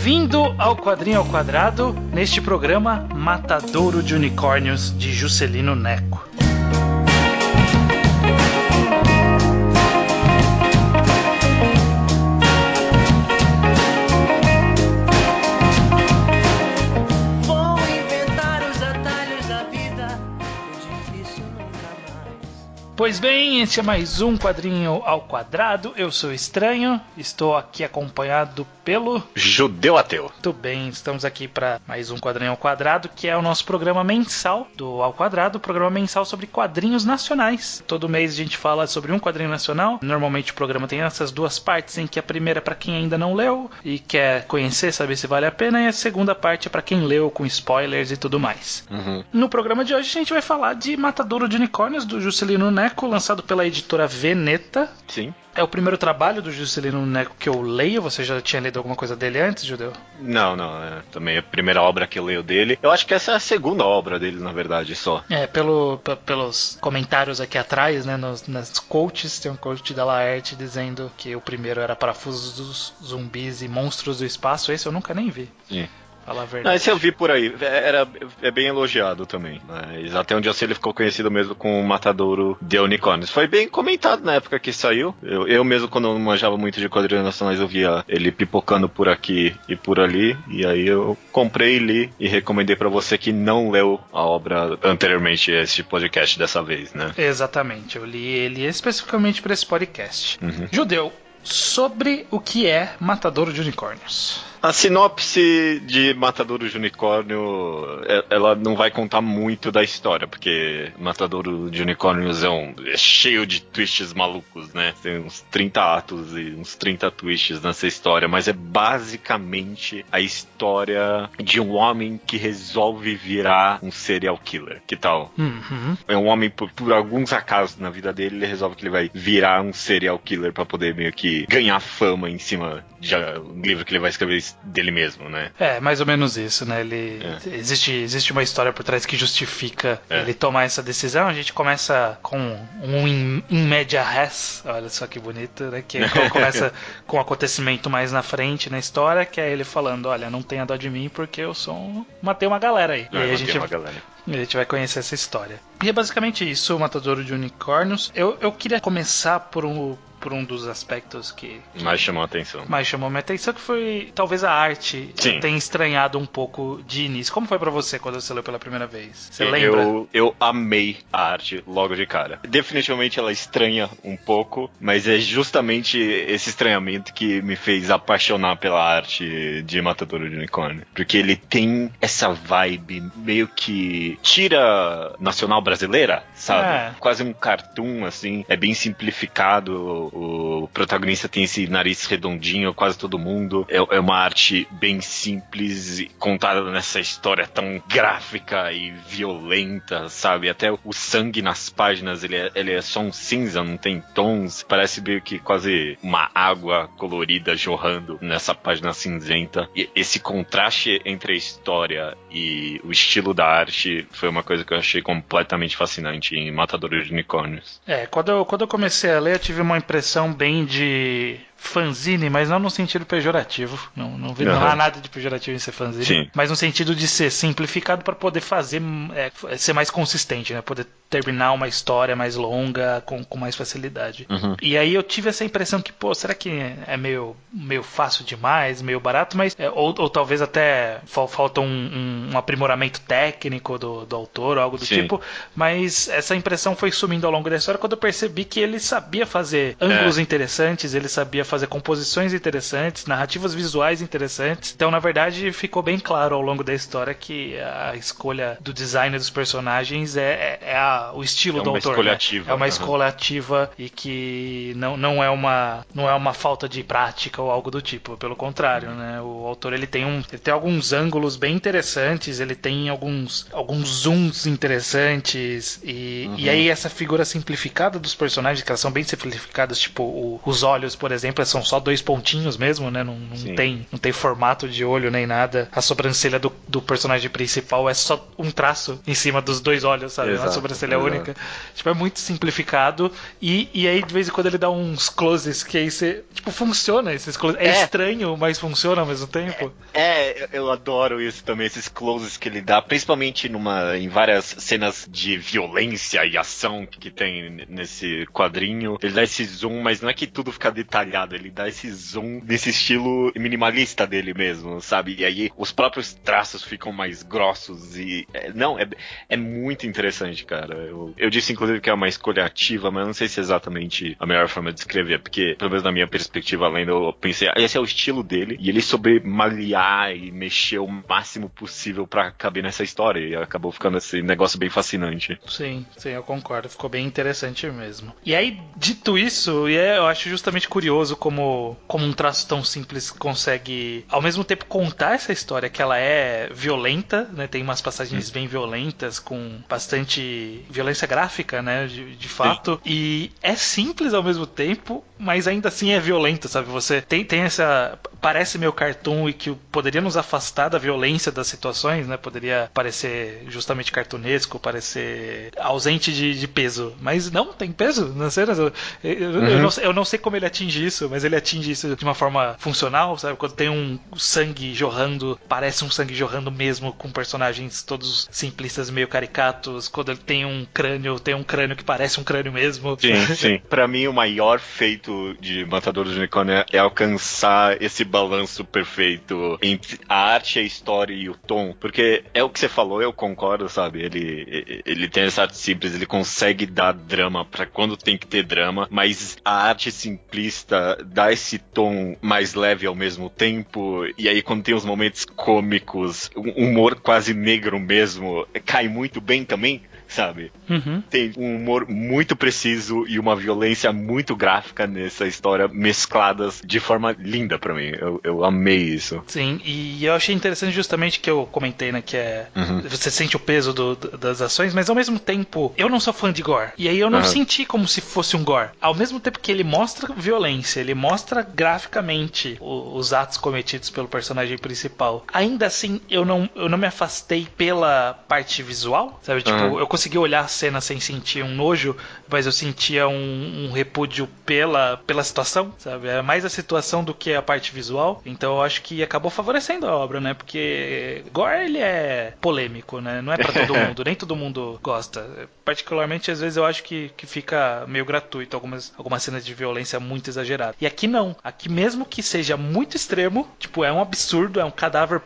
Bem-vindo ao Quadrinho ao Quadrado, neste programa Matadouro de Unicórnios, de Juscelino Neco. Pois bem, este é mais um Quadrinho ao Quadrado. Eu sou Estranho, estou aqui acompanhado pelo... Judeu Ateu. Muito bem, estamos aqui para mais um Quadrinho ao Quadrado, que é o nosso programa mensal do Ao Quadrado, programa mensal sobre quadrinhos nacionais. Todo mês a gente fala sobre um quadrinho nacional. Normalmente o programa tem essas duas partes, em que a primeira é para quem ainda não leu e quer conhecer, saber se vale a pena, e a segunda parte é para quem leu, com spoilers e tudo mais. No programa de hoje a gente vai falar de Matadouro de Unicórnios, do Juscelino Neco, lançado pela editora Veneta. Sim. É o primeiro trabalho do Juscelino Neco que eu leio. Você já tinha lido alguma coisa dele antes, Judeu? Não. Também é a primeira obra que eu leio dele. Eu acho que essa é a segunda obra dele, na verdade, só. Pelos comentários aqui atrás, né, nas quotes, tem um quote da Laerte dizendo que o primeiro era Parafusos dos Zumbis e Monstros do Espaço. Esse eu nunca nem vi. Sim. Falar a verdade. Não, esse eu vi por aí, é bem elogiado também, mas até onde eu sei ele ficou conhecido mesmo com o Matadouro de Unicórnios. Foi bem comentado na época que saiu. Eu mesmo, quando não manjava muito de quadrinhos nacionais, eu via ele pipocando por aqui e por ali, e aí eu comprei, li e recomendei pra você que não leu a obra anteriormente a este podcast dessa vez, né? Exatamente, eu li ele especificamente para esse podcast. Judeu, sobre o que é Matadouro de Unicórnios. A sinopse de Matadouro de Unicórnio, ela não vai contar muito da história, porque Matadouro de Unicórnios é cheio de twists malucos, né? Tem uns 30 atos e uns 30 twists nessa história, mas é basicamente a história de um homem que resolve virar um serial killer. Que tal? É um homem, por alguns acasos na vida dele, ele resolve que ele vai virar um serial killer pra poder meio que ganhar fama em cima de um livro que ele vai escrever dele mesmo, né? É, mais ou menos isso, né? Existe uma história por trás que justifica ele tomar essa decisão. A gente começa com um in media res, olha só que bonito, né? Que começa com um acontecimento mais na frente na história, que é ele falando, olha, não tenha dó de mim porque eu matei uma galera aí. E aí a gente vai conhecer essa história. E é basicamente isso, o Matadouro de Unicórnios. Eu queria começar por um dos aspectos que mais chamou a atenção. Mais chamou a minha atenção, que foi talvez a arte. Sim. Tenha estranhado um pouco de início. Como foi pra você quando você leu pela primeira vez? Você lembra? Eu amei a arte logo de cara. Definitivamente ela estranha um pouco, mas é justamente esse estranhamento que me fez apaixonar pela arte de Matadouro de Unicórnio. Porque ele tem essa vibe meio que tira nacional brasileira, sabe? Quase um cartoon, assim. É bem simplificado. O protagonista tem esse nariz redondinho, quase todo mundo. É uma arte bem simples, contada nessa história tão gráfica e violenta, sabe? Até o sangue nas páginas, ele é só um cinza, não tem tons. Parece meio que quase uma água colorida jorrando nessa página cinzenta. E esse contraste entre a história e o estilo da arte foi uma coisa que eu achei completamente fascinante em Matadouro de Unicórnios. Quando eu comecei a ler, eu tive uma impressão bem de fanzine, mas não no sentido pejorativo. Não há nada de pejorativo em ser fanzine. Sim. Mas no sentido de ser simplificado para poder fazer ser mais consistente, né? Poder terminar uma história mais longa com mais facilidade. E aí eu tive essa impressão que, será que é meio fácil demais, meio barato, mas ou talvez até falta um aprimoramento técnico do autor ou algo do tipo, mas essa impressão foi sumindo ao longo da história quando eu percebi que ele sabia fazer ângulos interessantes, ele sabia fazer composições interessantes, narrativas visuais interessantes. Então, na verdade, ficou bem claro ao longo da história que a escolha do design dos personagens o estilo do autor. É uma escolha ativa e que não é uma falta de prática ou algo do tipo. Pelo contrário, né? O autor ele tem alguns ângulos bem interessantes, ele tem alguns zooms interessantes e aí essa figura simplificada dos personagens, que elas são bem simplificadas, tipo os olhos, por exemplo, tempo são só 2 pontinhos mesmo, né? Não tem formato de olho nem nada. A sobrancelha do personagem principal é só um traço em cima dos 2 olhos, sabe? Uma sobrancelha única. Tipo, é muito simplificado. E aí, de vez em quando, ele dá uns closes que aí você... Tipo, funciona esses closes. É estranho, mas funciona ao mesmo tempo. Eu adoro isso também, esses closes que ele dá, principalmente em várias cenas de violência e ação que tem nesse quadrinho. Ele dá esse zoom, mas não é que tudo fica detalhado, ele dá esse zoom desse estilo minimalista dele mesmo, sabe? E aí os próprios traços ficam mais grossos e... É muito interessante, cara. Eu disse, inclusive, que é uma escolha ativa, mas eu não sei se é exatamente a melhor forma de descrever, porque, pelo menos na minha perspectiva, lendo, eu pensei, esse é o estilo dele, e ele soube malear e mexer o máximo possível pra caber nessa história, e acabou ficando esse negócio bem fascinante. Sim, eu concordo, ficou bem interessante mesmo. E aí, dito isso, eu acho justamente curioso como um traço tão simples consegue, ao mesmo tempo, contar essa história, que ela é violenta, né, tem umas passagens bem violentas, com bastante violência gráfica, né, de fato, e é simples ao mesmo tempo, mas ainda assim é violento, sabe? Você tem essa... Parece meio cartoon e que poderia nos afastar da violência das situações, né? Poderia parecer justamente cartunesco, parecer ausente de peso. Mas não, tem peso nas cenas. Eu não sei como ele atinge isso, mas ele atinge isso de uma forma funcional, sabe? Quando tem um sangue jorrando, parece um sangue jorrando mesmo, com personagens todos simplistas, meio caricatos. Quando ele tem um crânio que parece um crânio mesmo. Sim. Pra mim, o maior feito de Matadores de Unicórnio é alcançar esse balanço perfeito entre a arte, a história e o tom, porque é o que você falou, eu concordo, sabe? Ele tem essa arte simples, ele consegue dar drama pra quando tem que ter drama, mas a arte simplista dá esse tom mais leve ao mesmo tempo, e aí quando tem os momentos cômicos, um humor quase negro mesmo, cai muito bem também, sabe? Tem um humor muito preciso e uma violência muito gráfica nessa história, mescladas de forma linda pra mim. Eu amei isso. Sim, e eu achei interessante justamente que eu comentei, né, que você sente o peso das ações, mas ao mesmo tempo, eu não sou fã de gore. E aí eu não senti como se fosse um gore. Ao mesmo tempo que ele mostra violência, ele mostra graficamente os atos cometidos pelo personagem principal. Ainda assim, eu não me afastei pela parte visual, sabe? Tipo, eu consegui olhar a cena sem sentir um nojo, mas eu sentia um repúdio pela situação, sabe? É mais a situação do que a parte visual. Então eu acho que acabou favorecendo a obra, né? Porque gore, ele é polêmico, né? Não é pra todo mundo, nem todo mundo gosta. Particularmente, às vezes eu acho que fica meio gratuito algumas cenas de violência muito exageradas. E aqui não. Aqui, mesmo que seja muito extremo, tipo, é um absurdo, é um cadáver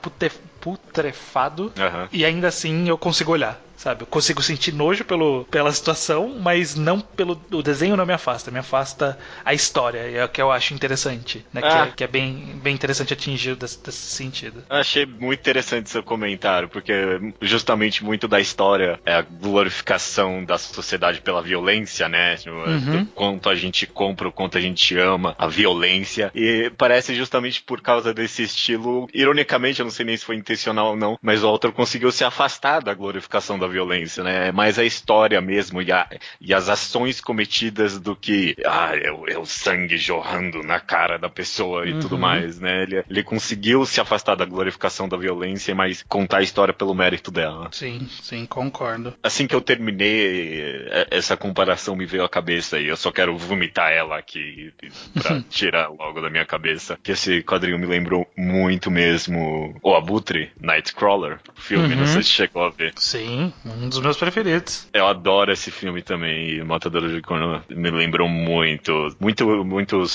putrefado, e ainda assim eu consigo olhar, sabe? Eu consigo sentir nojo pela situação, mas não o desenho não me afasta a história, é o que eu acho interessante, né? Que é bem interessante atingir desse sentido. Achei muito interessante seu comentário, porque justamente muito da história é a glorificação da sociedade pela violência, né? O quanto a gente compra, o quanto a gente ama a violência, e parece justamente por causa desse estilo, ironicamente, eu não sei nem se foi intencional ou não, mas o autor conseguiu se afastar da glorificação da violência, né? É mais a história mesmo e as ações cometidas do que é o sangue jorrando na cara da pessoa e tudo mais, né? Ele conseguiu se afastar da glorificação da violência, mas contar a história pelo mérito dela. Sim, concordo. Assim que eu terminei, essa comparação me veio à cabeça e eu só quero vomitar ela aqui pra tirar logo da minha cabeça, que esse quadrinho me lembrou muito mesmo O Abutre, Nightcrawler, filme, não sei se chegou a ver. Sim, um dos meus preferidos. Eu adoro esse filme também, e Matador de Unicórnio me lembrou muitos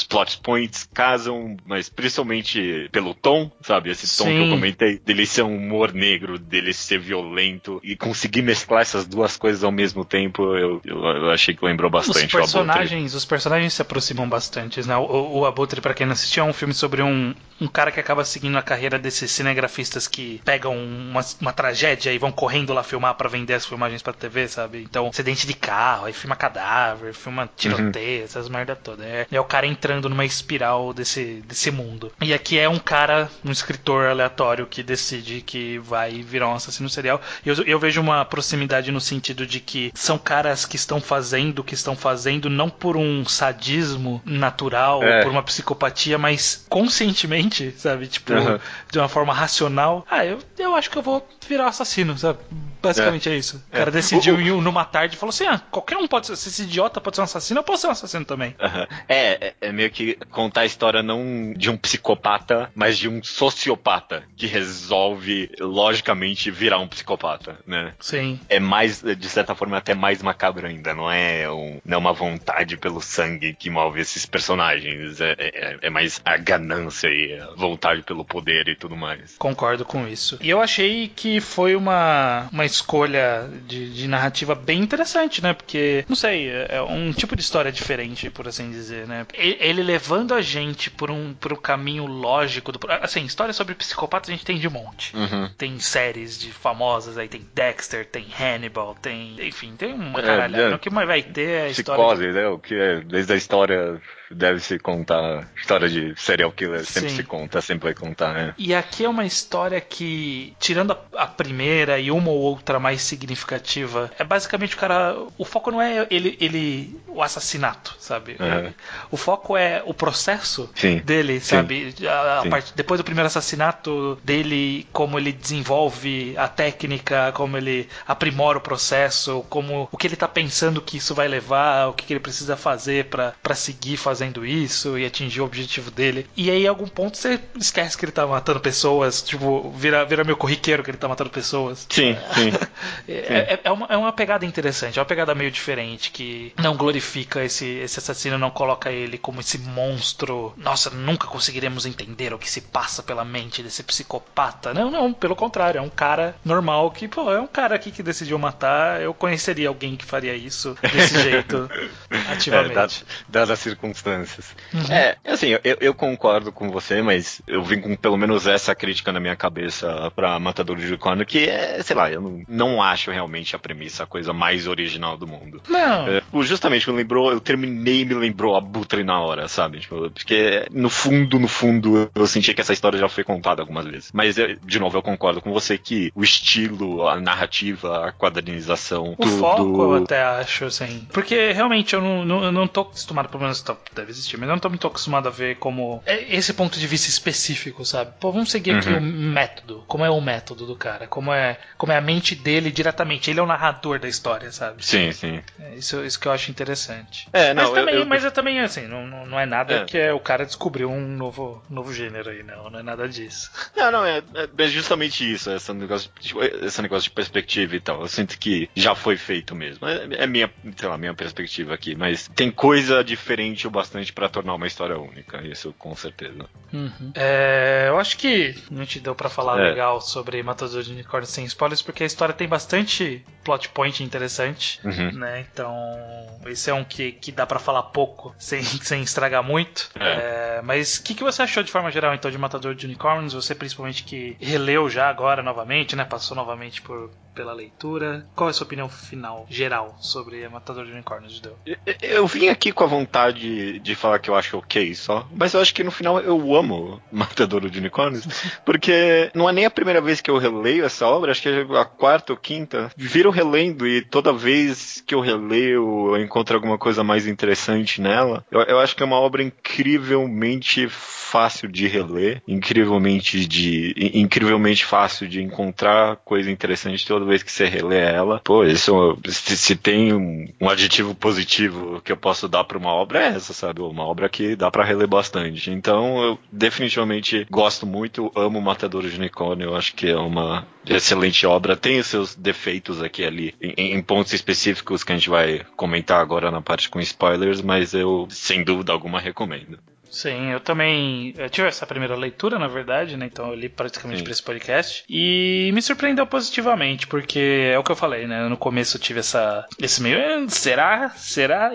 plot points casam, mas principalmente pelo tom, sabe? Esse tom que eu comentei, dele ser um humor negro, dele ser violento, e conseguir mesclar essas duas coisas ao mesmo tempo, eu achei que lembrou bastante o Abutre. Os personagens se aproximam bastante, né? O Abutre, pra quem não assistiu, é um filme sobre um cara que acaba seguindo a carreira desses cinegrafistas que pegam uma tragédia e vão correndo lá filmar pra vender as filmagens pra TV, sabe? Então, acidente de carro, aí filma cadáver, filma tiroteio, essas merda toda. É o cara entrando numa espiral desse mundo. E aqui é um cara, um escritor aleatório que decide que vai virar um assassino serial. Eu vejo uma proximidade no sentido de que são caras que estão fazendo o que estão fazendo não por um sadismo natural, por uma psicopatia, mas conscientemente, sabe? Tipo, de uma forma racional. Eu acho que eu vou virar assassino, sabe? Basicamente é isso. O cara decidiu ir numa tarde e falou assim, qualquer um pode ser, se esse idiota pode ser um assassino, eu posso ser um assassino também. É meio que contar a história não de um psicopata, mas de um sociopata que resolve, logicamente, virar um psicopata, né? Sim. É mais, de certa forma, até mais macabro ainda. Não é uma vontade pelo sangue que move esses personagens. É mais a ganância e a vontade pelo poder e tudo mais. Concordo com isso. E eu achei que foi uma escolha de narrativa bem interessante, né? Porque, não sei, é um tipo de história diferente, por assim dizer, né? Ele levando a gente por um caminho lógico. Assim, história sobre psicopatas a gente tem de monte. Tem séries de famosas aí, tem Dexter, tem Hannibal, enfim, tem uma caralhada. O que mais vai ter é a Psicose, né? O que é, desde a história deve se contar. História de serial killer sempre se conta, sempre vai contar, né? E aqui é uma história que, tirando a primeira e uma ou outra mais significativa, é basicamente o cara. O foco não é o assassinato, sabe? O foco é o processo dele, sabe? Depois do primeiro assassinato dele, como ele desenvolve a técnica, como ele aprimora o processo, o que ele tá pensando que isso vai levar, o que ele precisa fazer pra seguir fazendo isso e atingir o objetivo dele. E aí, em algum ponto, você esquece que ele tá matando pessoas, tipo, vira meio corriqueiro que ele tá matando pessoas. Sim. É uma pegada interessante, é uma pegada meio diferente, que não glorifica esse assassino, não coloca ele como esse monstro. Nossa, nunca conseguiremos entender o que se passa pela mente desse psicopata. Não, pelo contrário, é um cara normal que, é um cara aqui que decidiu matar. Eu conheceria alguém que faria isso desse jeito, ativamente. Dadas as circunstâncias. Assim, eu concordo com você, mas eu vim com pelo menos essa crítica na minha cabeça pra Matador de Unicórnio, que sei lá, eu não acho realmente a premissa a coisa mais original do mundo. Não. Justamente, eu terminei e me lembrou Abutre na hora, sabe? Tipo, porque no fundo, eu senti que essa história já foi contada algumas vezes. Mas, de novo, eu concordo com você que o estilo, a narrativa, a quadrinização, tudo... foco eu até acho, assim. Porque, realmente, eu não tô acostumado, pelo menos deve existir, mas eu não tô muito acostumado a ver como esse ponto de vista específico, sabe? Vamos seguir aqui o método. Como é o método do cara? Como é a mente dele diretamente? Ele é o narrador da história, sabe? Sim. Isso que eu acho interessante. Mas eu também, assim, não é nada que o cara descobriu um novo gênero aí, não é nada disso. Não, é justamente isso, esse negócio de perspectiva e tal. Eu sinto que já foi feito mesmo. É minha perspectiva aqui, mas tem coisa diferente o bastante pra tornar uma história única, isso com certeza. Eu acho que a gente deu pra falar legal sobre Matador de Unicórnios sem spoilers, porque a história tem bastante plot point interessante, né? Então, esse é um que dá pra falar pouco, sem estragar muito. Mas o que você achou de forma geral, então, de Matador de Unicórnios? Você, principalmente, que releu já agora novamente, né? Passou novamente pela leitura. Qual é a sua opinião final, geral, sobre Matador de Unicórnios, Judeu? Eu vim aqui com a vontade de falar que eu acho ok só, mas eu acho que no final eu amo Matador de Unicórnios, porque não é nem a primeira vez que eu releio essa obra, acho que é a quarta ou quinta. Viro relendo e toda vez que eu releio eu encontro alguma coisa mais interessante nela. Eu acho que é uma obra incrivelmente fácil de reler, incrivelmente fácil de encontrar coisa interessante toda vez que você relê ela. Isso, se tem um adjetivo positivo que eu posso dar pra uma obra, é essa, sabe? Uma obra que dá pra reler bastante. Então, eu definitivamente gosto muito, amo Matador de Unicórnio, eu acho que é uma excelente obra. Tem os seus defeitos aqui e ali, em pontos específicos que a gente vai comentar agora na parte com spoilers, mas eu, sem dúvida alguma, recomendo. Sim, eu tive essa primeira leitura, na verdade, né? Então eu li praticamente para esse podcast. E me surpreendeu positivamente, porque é o que eu falei, né? No começo eu tive esse meio, será?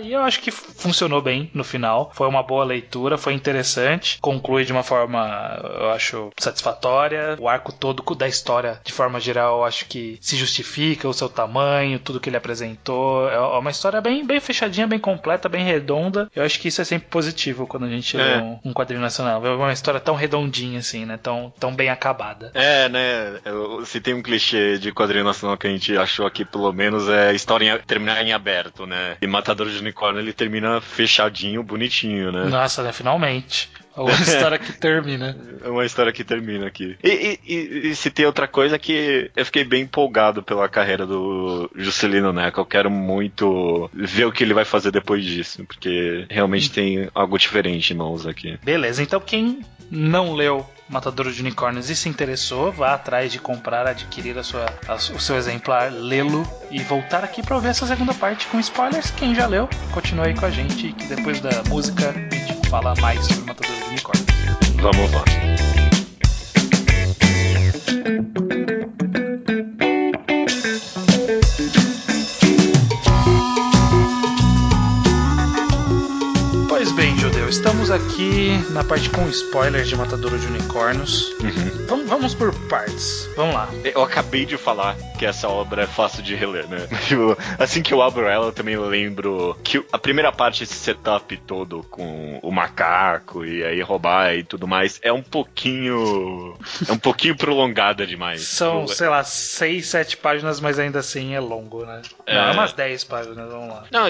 E eu acho que funcionou bem no final. Foi uma boa leitura, foi interessante. Conclui de uma forma, eu acho, satisfatória. O arco todo da história, de forma geral, eu acho que se justifica, o seu tamanho, tudo que ele apresentou. É uma história bem fechadinha, bem completa, bem redonda. Eu acho que isso é sempre positivo quando a gente lê um quadrinho nacional. Ver uma história tão redondinha assim, né? Tão bem acabada. Né? Se tem um clichê de quadrinho nacional que a gente achou aqui, pelo menos, é a história terminar em aberto, né? E Matador de Unicórnio, ele termina fechadinho, bonitinho, né? Nossa, né? Finalmente. É uma história que termina. É uma história que termina aqui. E se tem outra coisa que eu fiquei bem empolgado pela carreira do Juscelino Neco. Eu quero muito ver o que ele vai fazer depois disso, porque realmente tem algo diferente em mãos aqui. Beleza, então quem não leu Matador de Unicórnios e se interessou, vá atrás de comprar, adquirir o seu exemplar, lê-lo e voltar aqui para ouvir essa segunda parte com spoilers. Quem já leu, continue aí com a gente, que depois da música a gente fala mais sobre Matador de Unicórnios. Vamos lá. Pois bem, Judeu, estamos aqui na parte com spoilers de Matador de Unicórnios. Vamos por partes. Vamos lá. Eu acabei de falar que essa obra é fácil de reler, né? Assim que eu abro ela, eu também lembro que a primeira parte, esse setup todo com o macaco e aí roubar e tudo mais, é um pouquinho prolongada demais. São, sei lá, 6, 7 páginas, mas ainda assim é longo, né? Não, é umas 10 páginas, vamos lá. Não,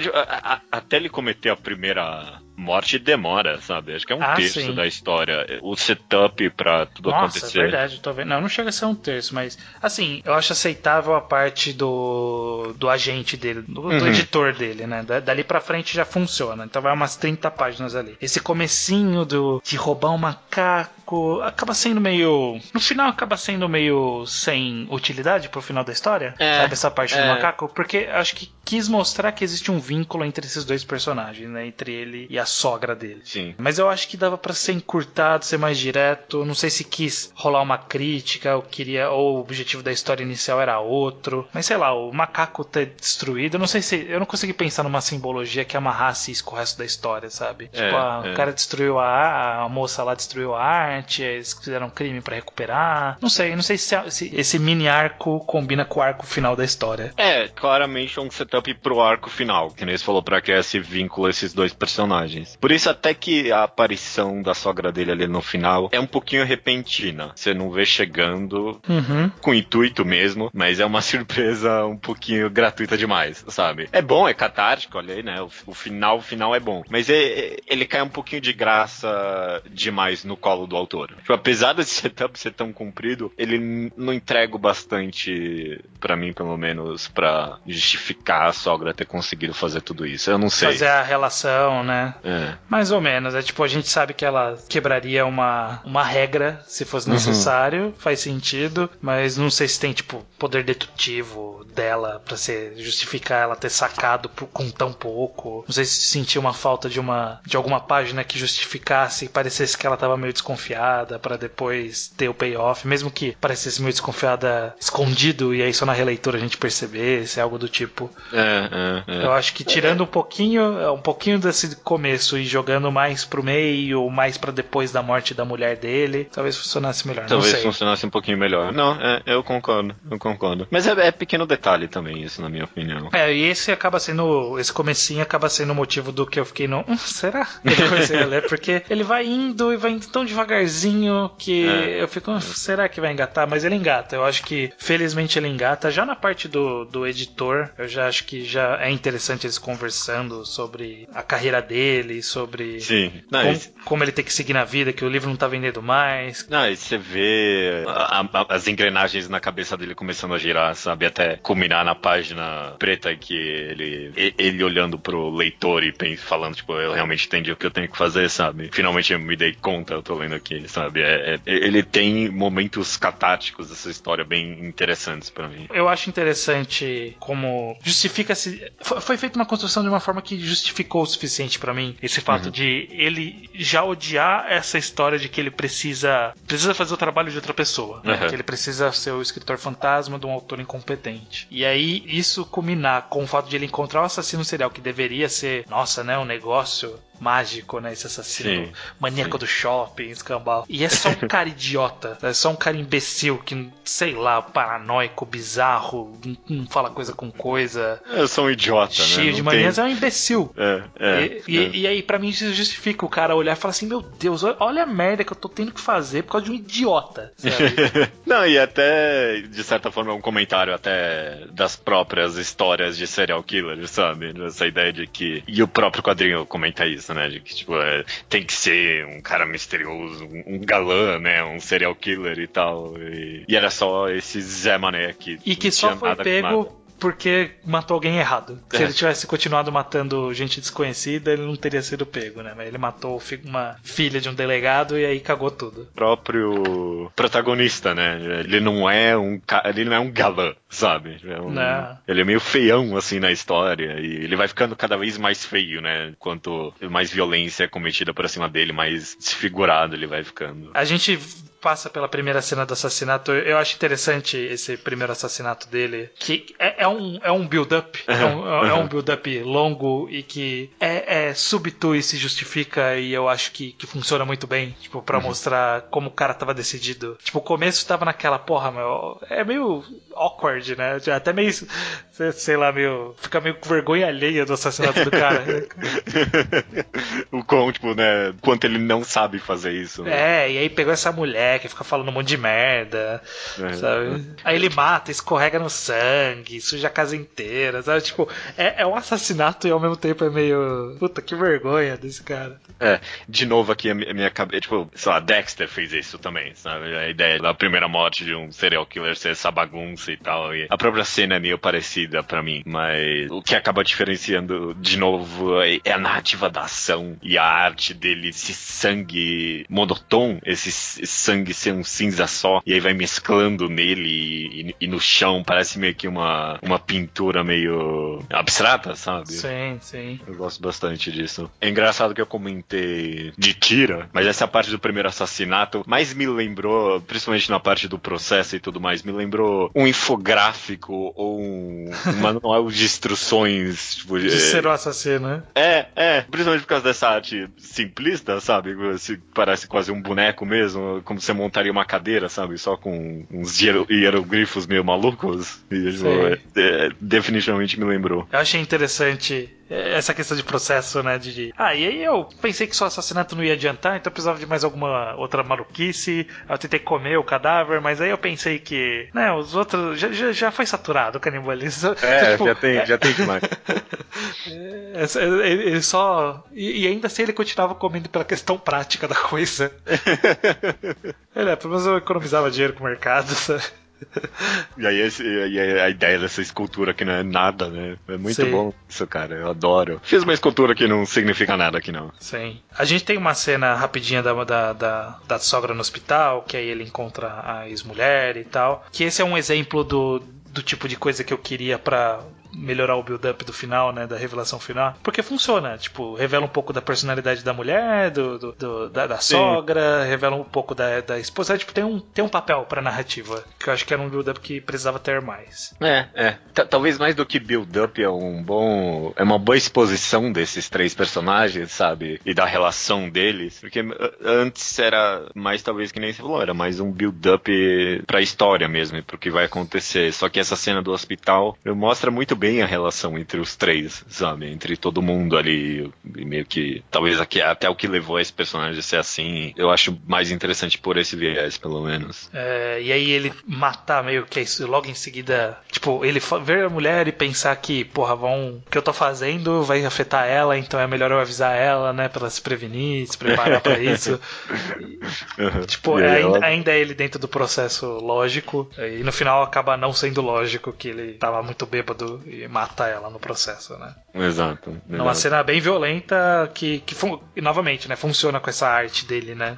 até ele cometer a primeira morte demora, sabe? Acho que é um terço sim. da história. O setup pra tudo acontecer. É verdade, tô vendo. Não chega a ser um terço, mas assim, eu acho aceitável a parte do agente dele, do editor dele, né? Dali pra frente já funciona. Então vai umas 30 páginas ali. Esse comecinho de roubar um macaco acaba sendo meio... No final acaba sendo meio sem utilidade pro final da história. Sabe, essa parte do macaco? Porque acho que quis mostrar que existe um vínculo entre esses dois personagens, né? Entre ele e a sogra dele. Sim. Mas eu acho que dava pra ser encurtado, ser mais direto. Não sei se quis rolar uma crítica, ou o objetivo da história inicial era outro. Mas sei lá, o macaco ter destruído, eu não sei se... Eu não consegui pensar numa simbologia que amarrasse isso com o resto da história, sabe? O cara destruiu a moça lá destruiu a arte, eles fizeram um crime pra recuperar. Não sei se esse mini arco combina com o arco final da história. Claramente é um setup pro arco final, que nem você falou, pra criar esse vínculo, esses dois personagens. Por isso até que a aparição da sogra dele ali no final é um pouquinho repentina. Você não vê chegando com intuito mesmo, mas é uma surpresa um pouquinho gratuita demais, sabe? É bom, é catártico, olha aí, né? O final é bom. Mas ele cai um pouquinho de graça demais no colo do autor. Tipo, apesar desse setup ser tão comprido, ele não entrega o bastante, pra mim, pelo menos, pra justificar a sogra ter conseguido fazer tudo isso. Eu não sei. Fazer a relação, né? Mais ou menos. É tipo, a gente sabe que ela quebraria uma regra se fosse necessário, faz sentido, mas não sei se tem, tipo, poder dedutivo dela pra justificar ela ter sacado com tão pouco. Não sei se sentiu uma falta de alguma página que justificasse e parecesse que ela tava meio desconfiada pra depois ter o payoff, mesmo que parecesse meio desconfiada escondido e aí só na releitura a gente percebesse, algo do tipo. Eu acho que tirando um pouquinho desse começo e jogando mais pro meio, mais pra depois da morte da mulher dele, talvez funcionasse melhor. Talvez funcionasse um pouquinho melhor. Não, eu concordo. Mas é pequeno detalhe também isso, na minha opinião. E esse comecinho acaba sendo o motivo do que eu fiquei será? Eu comecei a ler, porque ele vai indo tão devagarzinho que eu fico, será que vai engatar? Mas ele engata, eu acho que felizmente ele engata. Já na parte do editor, eu já acho que já é interessante eles conversando sobre a carreira dele, sobre como ele tem que seguir na vida, que o livro não tá vendendo mais. E você vê as engrenagens na cabeça dele começando a girar, sabe? Até culminar na página preta que ele olhando pro leitor e falando, tipo, eu realmente entendi o que eu tenho que fazer, sabe? Finalmente eu me dei conta, eu tô lendo aqui, sabe? Ele tem momentos catárticos dessa história bem interessantes pra mim. Eu acho interessante como justifica justifica-se. Foi feita uma construção de uma forma que justificou o suficiente pra mim esse fato de ele já odiar essa história de que ele precisa fazer o trabalho de outra pessoa, né? Que ele precisa ser o escritor fantasma de um autor incompetente. E aí isso culminar com o fato de ele encontrar o assassino serial que deveria ser, nossa, né, um negócio mágico, né? Esse assassino maníaco do shopping, escambau. E é só um cara idiota, é só um cara imbecil que, sei lá, paranoico, bizarro, não fala coisa com coisa. É só um idiota, cheio de manias, é um imbecil. E aí, pra mim, isso justifica o cara olhar e falar assim: meu Deus, olha a merda que eu tô tendo que fazer por causa de um idiota, sabe? Não, e até, de certa forma, é um comentário até das próprias histórias de serial killer, sabe? Essa ideia de que. E o próprio quadrinho comenta isso, né? De que, tipo, tem que ser um cara misterioso, um galã, né? Um serial killer e tal. E era só esse Zé Mané que. E que só foi pego porque matou alguém errado. Se ele tivesse continuado matando gente desconhecida, ele não teria sido pego, né? Mas ele matou uma filha de um delegado e aí cagou tudo. O próprio protagonista, né? Ele não é um galã, sabe? Ele é meio feião, assim, na história. E ele vai ficando cada vez mais feio, né? Quanto mais violência é cometida por cima dele, mais desfigurado ele vai ficando. A gente passa pela primeira cena do assassinato. Eu acho interessante esse primeiro assassinato dele, que é um build-up, é um build-up longo e que é súbito e se justifica, e eu acho que funciona muito bem, tipo, pra mostrar como o cara tava decidido. Tipo, o começo tava naquela, porra, meu, é meio awkward, né? Até meio, sei lá, fica meio com vergonha alheia do assassinato do cara. O quão, tipo, né, quanto ele não sabe fazer isso, né? E aí pegou essa mulher que fica falando um monte de merda, sabe? Aí ele mata, escorrega no sangue, suja a casa inteira, sabe? Tipo, é um assassinato e ao mesmo tempo é meio... Puta, que vergonha desse cara. De novo aqui a minha cabeça, tipo, sei lá, Dexter fez isso também, sabe? A ideia da primeira morte de um serial killer ser essa bagunça e tal, e a própria cena é meio parecida pra mim, mas o que acaba diferenciando, de novo, é a narrativa da ação e a arte dele, esse sangue monotônico, esse sangue ser um cinza só, e aí vai mesclando nele e no chão, parece meio que uma pintura meio abstrata, sabe? Sim. Eu gosto bastante disso. É engraçado que eu comentei de tira, mas essa parte do primeiro assassinato mais me lembrou, principalmente na parte do processo e tudo mais, me lembrou um infográfico ou um manual de instruções tipo, de ser o assassino, né? Principalmente por causa dessa arte simplista, sabe? Parece quase um boneco mesmo, como você montaria uma cadeira, sabe? Só com uns hieroglifos meio malucos. E, definitivamente me lembrou. Eu achei interessante essa questão de processo, né? E aí eu pensei que só assassinato não ia adiantar, então eu precisava de mais alguma outra maluquice. Eu tentei comer o cadáver, mas aí eu pensei que, né, os outros já foi saturado o canibalismo. Tipo, já tem demais. Ele só. E ainda assim ele continuava comendo pela questão prática da coisa. Pelo menos eu economizava dinheiro com o mercado, sabe? E aí a ideia dessa escultura que não é nada, né? É muito bom isso, cara. Eu adoro. Fiz uma escultura que não significa nada aqui, não. Sim. A gente tem uma cena rapidinha da sogra no hospital, que aí ele encontra a ex-mulher e tal. Que esse é um exemplo do tipo de coisa que eu queria pra melhorar o build-up do final, né, da revelação final, porque funciona, tipo, revela um pouco da personalidade da mulher, da sogra, revela um pouco da esposa, tipo, tem um papel pra narrativa, que eu acho que era um build-up que precisava ter mais. Talvez mais do que build-up é uma boa exposição desses três personagens, sabe, e da relação deles, porque antes era mais, talvez, que nem você falou, era mais um build-up pra história mesmo, e pro que vai acontecer, só que essa cena do hospital mostra muito bem a relação entre os três, sabe? Entre todo mundo ali, e meio que talvez até o que levou esse personagem a ser assim, eu acho mais interessante por esse viés, pelo menos. E aí ele matar meio que isso, logo em seguida, tipo, ele ver a mulher e pensar que, porra, o que eu tô fazendo vai afetar ela, então é melhor eu avisar ela, né, pra ela se prevenir, se preparar pra isso. Tipo, ainda é ele dentro do processo lógico, e no final acaba não sendo lógico que ele tava muito bêbado e mata ela no processo, né? Exato. É uma cena bem violenta que novamente, né, funciona com essa arte dele, né?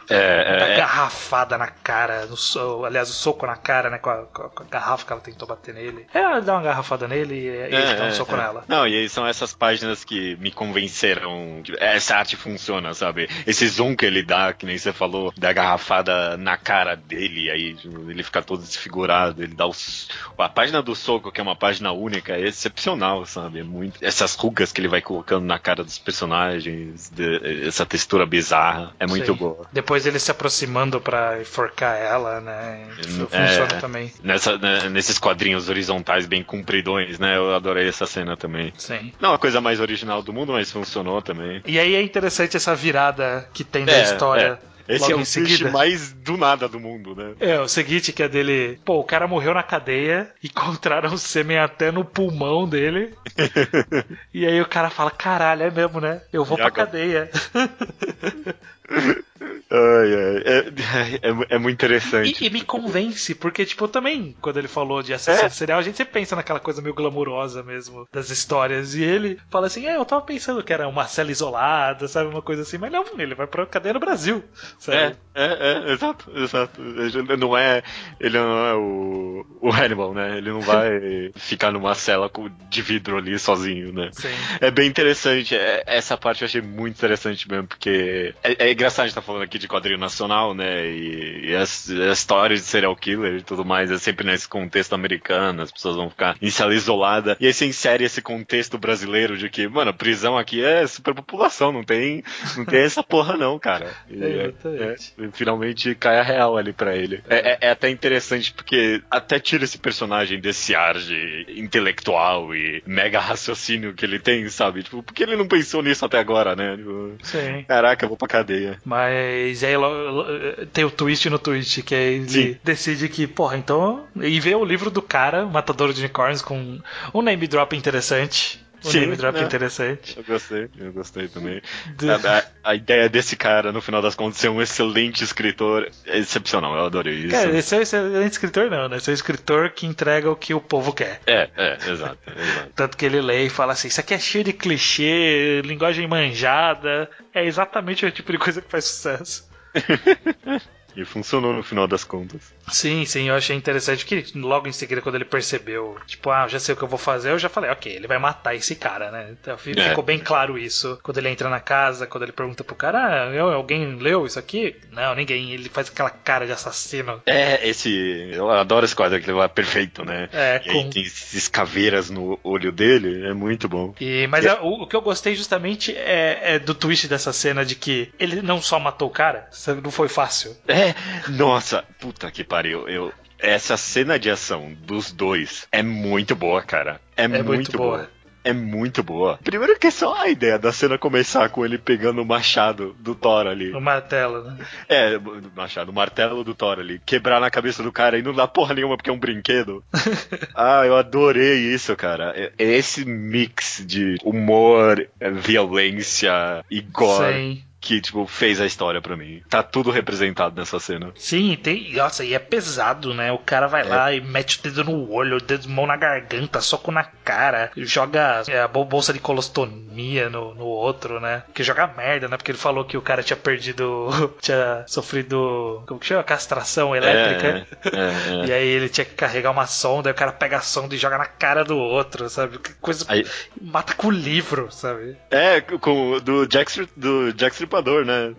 Garrafada na cara, aliás, o soco na cara cara, né? Com a garrafa que ela tentou bater nele. Ela dá uma garrafada nele e ele dá um soco nela. Não, e aí são essas páginas que me convenceram que essa arte funciona, sabe? Esse zoom que ele dá, que nem você falou, da garrafada na cara dele, aí ele fica todo desfigurado, ele dá a página do soco, que é uma página única, é excepcional, sabe? É muito... Essas rugas que ele vai colocando na cara dos personagens, essa textura bizarra, é muito boa. Depois ele se aproximando pra enforcar ela, né? Funciona também. Nesses quadrinhos horizontais bem compridões, né? Eu adorei essa cena também. Sim. Não é a coisa mais original do mundo, mas funcionou também. E aí é interessante essa virada que tem da história. Esse logo é o twist mais do nada do mundo, né? É, o seguinte que é dele... Pô, o cara morreu na cadeia, encontraram o sêmen até no pulmão dele. E aí o cara fala, caralho, é mesmo, né? Eu vou pra cadeia. É muito interessante. E me convence, porque, tipo, também, quando ele falou de assassino serial, a gente sempre pensa naquela coisa meio glamurosa mesmo das histórias. E ele fala assim, eu tava pensando que era uma cela isolada, sabe, uma coisa assim. Mas não, ele vai pra cadeia no Brasil, sabe? Exato. Ele não é o Hannibal, né? Ele não vai ficar numa cela de vidro ali sozinho, né? Sim. É bem interessante. Essa parte eu achei muito interessante mesmo, porque é engraçado a gente tá falando aqui de quadrinho nacional, né? E as histórias de serial killer e tudo mais é sempre nesse contexto americano, as pessoas vão ficar em cela isolada. E aí você insere esse contexto brasileiro de que, mano, a prisão aqui é superpopulação, não tem essa porra não, cara. Finalmente cai a real ali pra ele. É até interessante porque até tira esse personagem desse ar de intelectual e mega raciocínio que ele tem, sabe? Tipo, por que ele não pensou nisso até agora, né? Tipo, sim. Caraca, eu vou pra cadeia. Mas aí tem o twist no twist, que aí ele decide que, porra, então... E vê o livro do cara, Matador de Unicórnios, com um name drop interessante. Name drop interessante. Eu gostei também. A ideia desse cara, no final das contas, ser um excelente escritor é excepcional, eu adorei isso. Cara, esse é um excelente escritor não, né? Esse é um escritor que entrega o que o povo quer. Exato. Tanto que ele lê e fala assim, isso aqui é cheio de clichê, linguagem manjada, é exatamente o tipo de coisa que faz sucesso. E funcionou no final das contas. Sim, eu achei interessante que logo em seguida, quando ele percebeu, tipo, já sei o que eu vou fazer, eu já falei, ok, ele vai matar esse cara, né? Então ficou bem claro isso. Quando ele entra na casa, quando ele pergunta pro cara, alguém leu isso aqui? Não, ninguém. Ele faz aquela cara de assassino. Eu adoro esse quadro, que ele é perfeito, né? E aí tem esses caveiras no olho dele, é muito bom. Mas o que eu gostei justamente é do twist dessa cena de que ele não só matou o cara, não foi fácil. Nossa, puta que pariu. Essa cena de ação dos dois é muito boa, cara. É muito boa. É muito boa. Primeiro que é só a ideia da cena começar com ele pegando o machado do Thor ali. O martelo, né? O martelo do Thor ali. Quebrar na cabeça do cara e não dá porra nenhuma porque é um brinquedo. Eu adorei isso, cara. Esse mix de humor, violência e gore. Sim. Que, tipo, fez a história pra mim. Tá tudo representado nessa cena. Sim, nossa, e é pesado, né? O cara vai lá e mete o dedo no olho, mão na garganta, soco na cara, joga a bolsa de colostomia no outro, né? Que joga merda, né? Porque ele falou que o cara tinha tinha sofrido, como que chama? Castração elétrica. E aí ele tinha que carregar uma sonda, aí o cara pega a sonda e joga na cara do outro, sabe? Que coisa... Mata com o livro, sabe? Do Jack Stripador, né?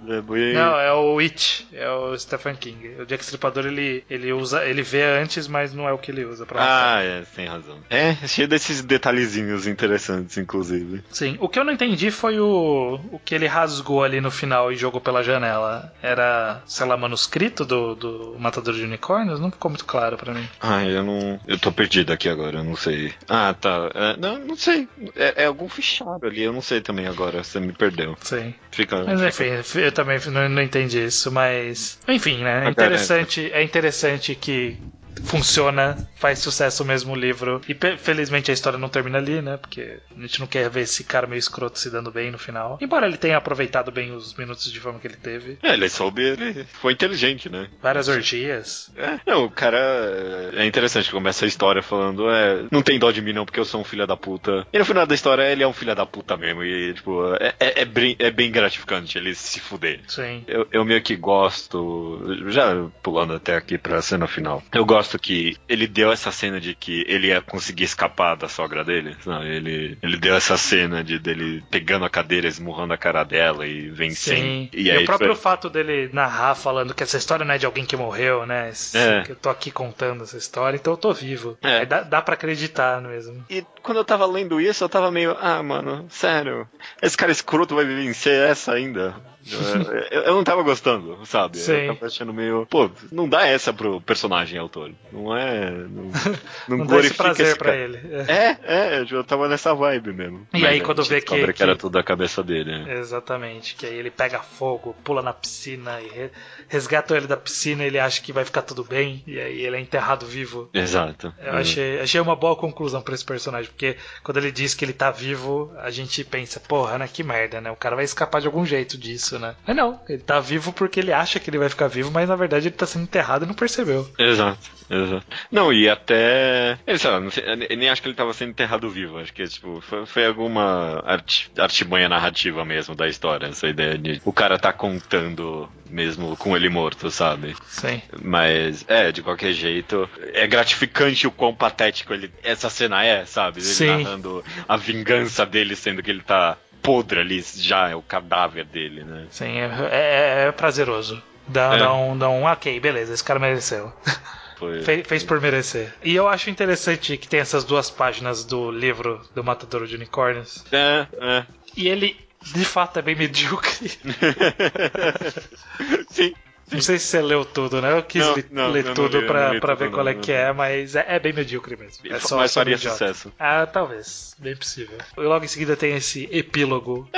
Não, é o It, é o Stephen King. O Jack Stripador ele vê antes, mas não é o que ele usa pra matar. Tem razão. Cheio desses detalhezinhos interessantes, inclusive. Sim, o que eu não entendi foi o que ele rasgou ali no final e jogou pela janela. Era, sei lá, manuscrito do Matador de Unicórnios? Não ficou muito claro pra mim. Eu tô perdido aqui agora, eu não sei. Tá. Não sei. É algum fichário ali, eu não sei também agora, você me perdeu. Sim. Mas enfim, eu também não entendi isso, mas... Enfim, né? É interessante que funciona, faz sucesso mesmo o livro. E felizmente a história não termina ali, né? Porque a gente não quer ver esse cara meio escroto se dando bem no final. Embora ele tenha aproveitado bem os minutos de fama que ele teve. Ele foi inteligente, né? Várias orgias. O cara... É interessante, começa a história falando, não tem dó de mim não, porque eu sou um filho da puta. E no final da história, ele é um filho da puta mesmo. E, tipo, é bem gratificante ele se fuder. Sim. Eu meio que gosto, já pulando até aqui pra cena final, eu gosto gosto que ele deu essa cena de que ele ia conseguir escapar da sogra dele, sabe? Ele deu essa cena dele pegando a cadeira, esmurrando a cara dela e vencendo. Sim. E aí o próprio fato dele narrar falando que essa história não é de alguém que morreu, né? Que eu tô aqui contando essa história, então eu tô vivo. Aí dá pra acreditar mesmo. E quando eu tava lendo isso, eu tava meio, mano, sério, esse cara escroto vai vencer essa ainda? Eu não tava gostando, sabe? Sim. Eu tava achando meio, não dá essa pro personagem autor. Não é. Não dá esse prazer esse pra cara. ele. Eu tava nessa vibe mesmo. E aí quando vê que era tudo da cabeça dele. Exatamente, que aí ele pega fogo, pula na piscina e resgata ele da piscina, ele acha que vai ficar tudo bem, e aí ele é enterrado vivo. Exato. Eu achei uma boa conclusão pra esse personagem, porque quando ele diz que ele tá vivo, a gente pensa, porra, né, que merda, né? O cara vai escapar de algum jeito disso, né? Mas não, ele tá vivo porque ele acha que ele vai ficar vivo, mas na verdade ele tá sendo enterrado e não percebeu. Exato. Não, e até... Eu nem acho que ele tava sendo enterrado vivo, acho que tipo, foi alguma artimanha narrativa mesmo da história, essa ideia de o cara tá contando mesmo com ele morto, sabe? Sim. Mas, de qualquer jeito, é gratificante o quão patético essa cena sabe? Ele Sim. narrando a vingança dele, sendo que ele tá podre ali, já é o cadáver dele, né? Sim, é prazeroso. Dá um ok, beleza, esse cara mereceu. Fez por merecer. E eu acho interessante que tem essas 2 páginas do livro do Matadouro de Unicórnios. E ele, de fato, é bem medíocre. Sim. Não sei se você leu tudo, né? Eu quis ler tudo pra ver qual é que é, mas é bem medíocre mesmo. Mas faria sucesso. Talvez. Bem possível. E logo em seguida tem esse epílogo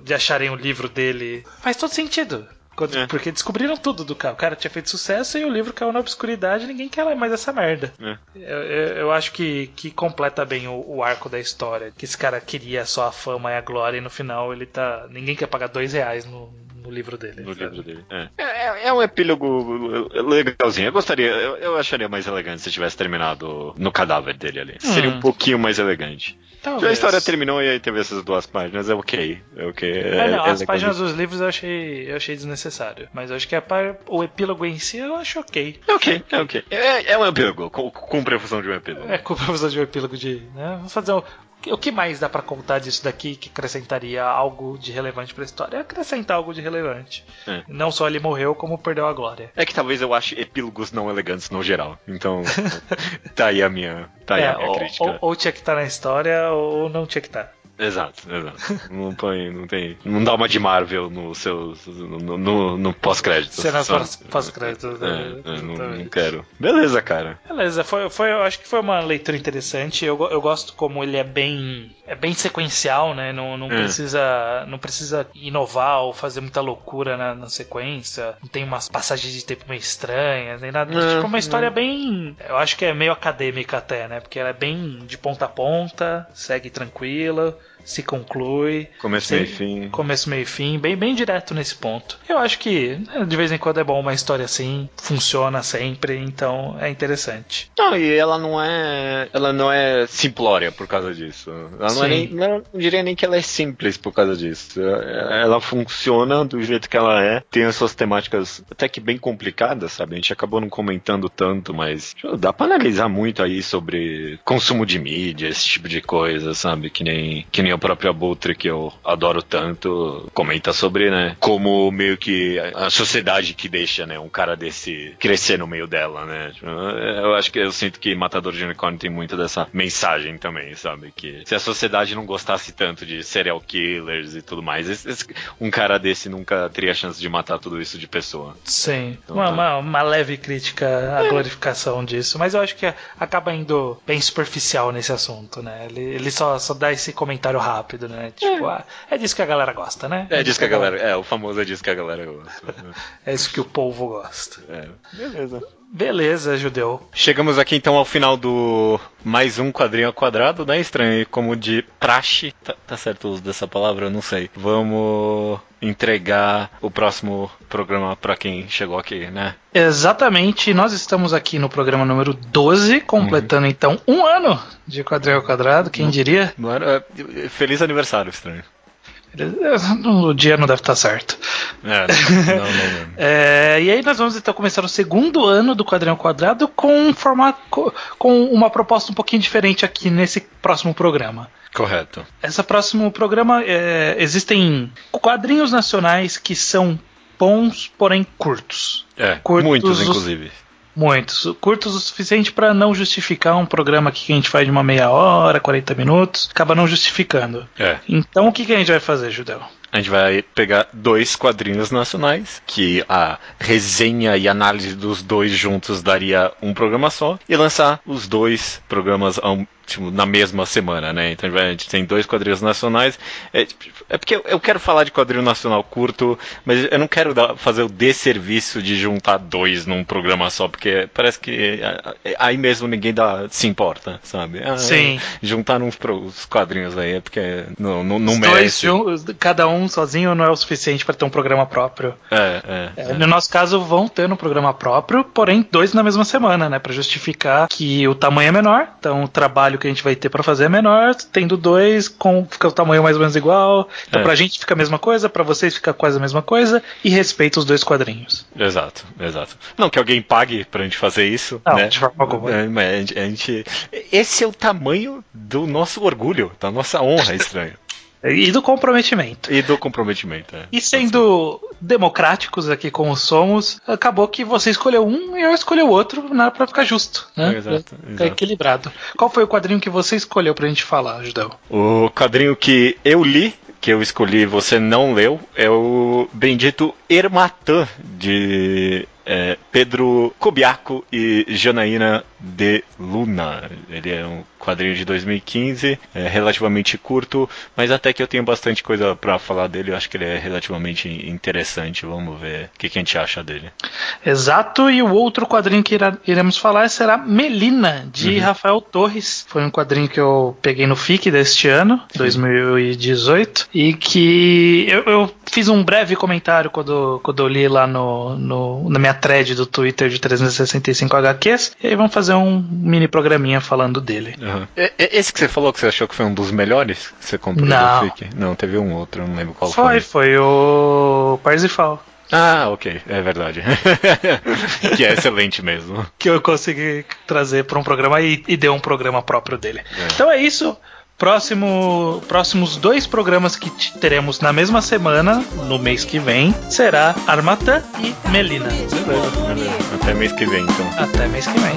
de acharem o livro dele. Faz todo sentido. Porque descobriram tudo do cara. O cara tinha feito sucesso e o livro caiu na obscuridade e ninguém quer ler mais essa merda. Eu acho que completa bem o arco da história. Que esse cara queria só a fama e a glória e no final ninguém quer pagar R$2 no livro dele. Livro dele. É um epílogo legalzinho. Eu acharia mais elegante se tivesse terminado no cadáver dele ali. Seria um pouquinho mais elegante. Talvez. A história terminou e aí teve essas 2 páginas, é ok. As páginas dos livros eu achei desnecessário. Mas eu acho que o epílogo em si eu acho ok. É ok. É um epílogo, com profusão de um epílogo. Com profusão de um epílogo né? Vamos fazer o que mais dá pra contar disso daqui que acrescentaria algo de relevante pra história? É acrescentar algo de relevante. Não só ele morreu, como perdeu a glória. É que talvez eu ache epílogos não elegantes no geral. Então, tá aí a minha crítica. Ou tinha que estar na história, ou não tinha que estar. Exato. Não dá uma de Marvel no pós-crédito. Cenas pós-crédito. Não quero. Beleza, cara. Beleza, eu acho que foi uma leitura interessante. Eu gosto como ele é bem sequencial, né? Não precisa inovar ou fazer muita loucura na sequência. Não tem umas passagens de tempo meio estranhas, nem nada. Tipo, uma história bem... Eu acho que é meio acadêmica até, né? Porque ela é bem de ponta a ponta, segue tranquila, se conclui. Começo, meio e fim, bem direto nesse ponto. Eu acho que de vez em quando é bom uma história assim, funciona sempre, então é interessante. Não, e ela não é simplória por causa disso. Ela não diria nem que ela é simples por causa disso. Ela funciona do jeito que ela é, tem as suas temáticas até que bem complicadas, sabe? A gente acabou não comentando tanto, mas dá pra analisar muito aí sobre consumo de mídia, esse tipo de coisa, sabe? Que nem o próprio Abutre, que eu adoro tanto, comenta sobre, né, como meio que a sociedade que deixa, né, um cara desse crescer no meio dela, né. Eu sinto que Matador de Unicórnio tem muito dessa mensagem também, sabe, que se a sociedade não gostasse tanto de serial killers e tudo mais, um cara desse nunca teria chance de matar tudo isso de pessoa. Sim, então, uma leve crítica à glorificação disso, mas eu acho que acaba indo bem superficial nesse assunto, né, ele só dá esse comentário rápido, né? Tipo, é disso que a galera gosta, né? É disso que a galera... o famoso é disso que a galera gosta. É isso que o povo gosta. Beleza, Judeu. Chegamos aqui então ao final do mais um Quadrinho ao Quadrado, né? Estranho, como de praxe. Tá certo o uso dessa palavra? Eu não sei. Vamos entregar o próximo programa pra quem chegou aqui, né? Exatamente. Nós estamos aqui no programa número 12, completando então 1 ano de Quadrinho ao Quadrado, quem diria? Feliz aniversário, Estranho. O dia não deve estar certo. Não. E aí nós vamos então começar o segundo ano do Quadrinho ao Quadrado com uma proposta um pouquinho diferente aqui nesse próximo programa. Correto. Esse próximo programa, existem quadrinhos nacionais que são bons, porém curtos. Muitos, inclusive. Muitos. Curtos o suficiente para não justificar um programa aqui que a gente faz de uma meia hora, 40 minutos. Acaba não justificando. Então o que a gente vai fazer, Judeu? A gente vai pegar 2 quadrinhos nacionais, que a resenha e análise dos 2 juntos daria um programa só, e lançar os 2 programas na mesma semana, né? Então a gente tem 2 quadrinhos nacionais. É porque eu quero falar de quadrinho nacional curto, mas eu não quero fazer o desserviço de juntar 2 num programa só, porque parece que aí mesmo ninguém se importa, sabe? Sim. Juntar os quadrinhos aí é porque não merece. Cada um sozinho não é o suficiente para ter um programa próprio. No nosso caso, vão ter um programa próprio, porém 2 na mesma semana, né? Para justificar que o tamanho é menor, então o trabalho que a gente vai ter para fazer é menor, tendo 2, fica o tamanho mais ou menos igual. Então pra gente fica a mesma coisa, pra vocês fica quase a mesma coisa, e respeita os 2 quadrinhos. Exato. Não que alguém pague pra gente fazer isso, não, né? De forma alguma. Esse é o tamanho do nosso orgulho, da nossa honra, estranho. E do comprometimento. E sendo democráticos aqui como somos, acabou que você escolheu um e eu escolhi o outro, nada pra ficar justo, né? Exato. Ficar equilibrado. Qual foi o quadrinho que você escolheu pra gente falar, Judeu? O quadrinho que eu li, que eu escolhi e você não leu, é o bendito Ermatã, de Pedro Cobiaco e Janaína de Luna. Ele é um quadrinho de 2015, relativamente curto, mas até que eu tenho bastante coisa pra falar dele. Eu acho que ele é relativamente interessante. Vamos ver o que a gente acha dele. Exato, e o outro quadrinho que iremos falar será Melina, de Rafael Torres. Foi um quadrinho que eu peguei no FIC deste ano, 2018, e que eu fiz um breve comentário quando eu li lá na minha thread do Twitter de 365 HQs, e aí vamos fazer um mini programinha falando dele. Esse que você falou que você achou que foi um dos melhores que você comprou no FIC? Não, teve um outro, não lembro qual foi. Foi o Parsifal. Ok, é verdade. Que é excelente mesmo. Que eu consegui trazer para um programa e deu um programa próprio dele. Então é isso. Próximos 2 programas que teremos na mesma semana, no mês que vem, será Armatã e Melina. Beleza. Até mês que vem, então. Até mês que vem.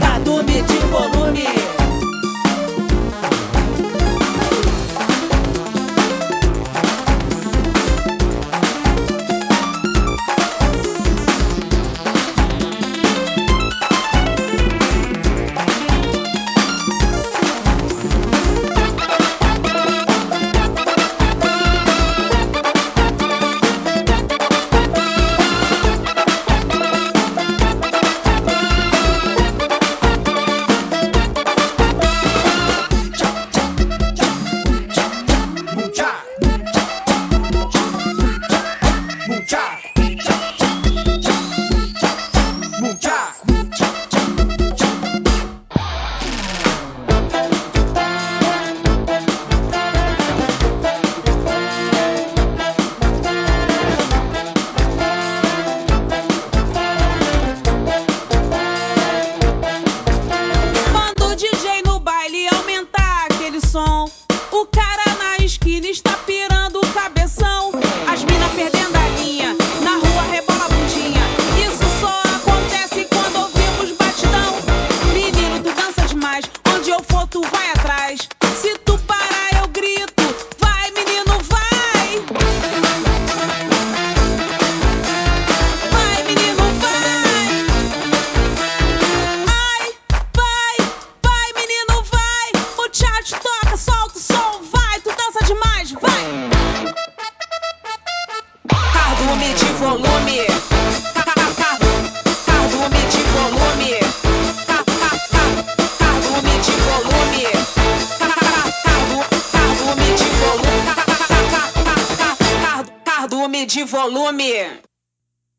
De volume.